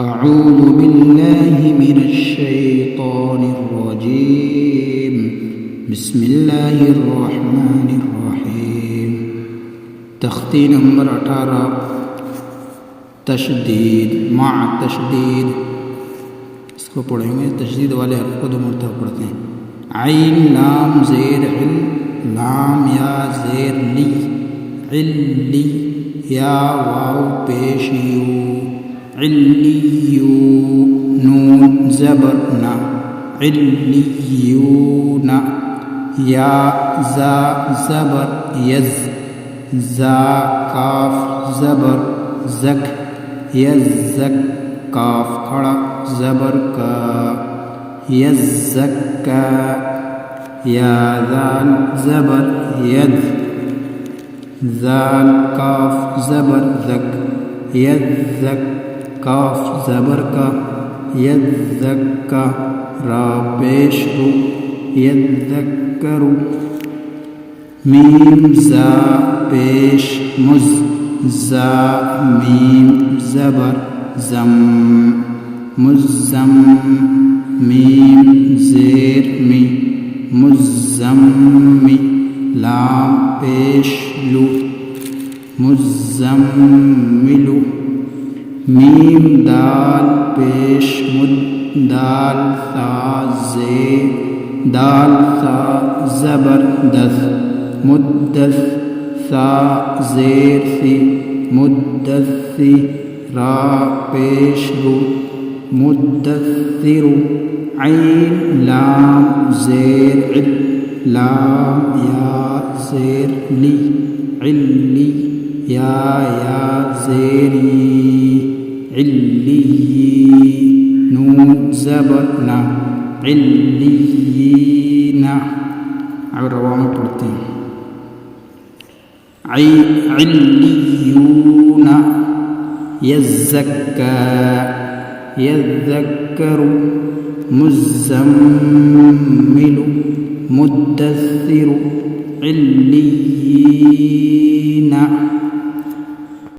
أعوذ بالله من الشيطان الرجيم بسم الله الرحمن الرحيم تختی نمبر 18 تشدید مع تشدید، اس کو پڑھیں گے تشدید والے حرف کو 2 مرتبہ پڑھتے ہیں۔ عین لام زیر عل، لام یا زیر لی، علی یا واو پیش یو، علیو، نون زبر نا، علیون، یا زا زبر یز، زا کاف زبر زک، یزک، کاف کھڑا زبر کا، یزکا، یا ذال زبر ید، ذال کاف زبر زک، یزک، کاف زبر کا، یزکا، را پیش رو، یذکرو، میم زا پیش مز، زا میم زبر زم، مزم، میم زیر می، مزمی، لام پیش لو، مزملو، میم دال پیش مد، دال ثا زے، دال ثا زبر دث، مدث، ثا زیر ثی، مدثی، را پیش رو، مدثر، عین لام زیر عل، لام یا زیر لی، علی، یا زیری، علی، نون زبر نا، علیین، اور رواں میں پڑھتے ہیں۔ علیون، یزکا، یذکر، مزمل، مدثر، علیین،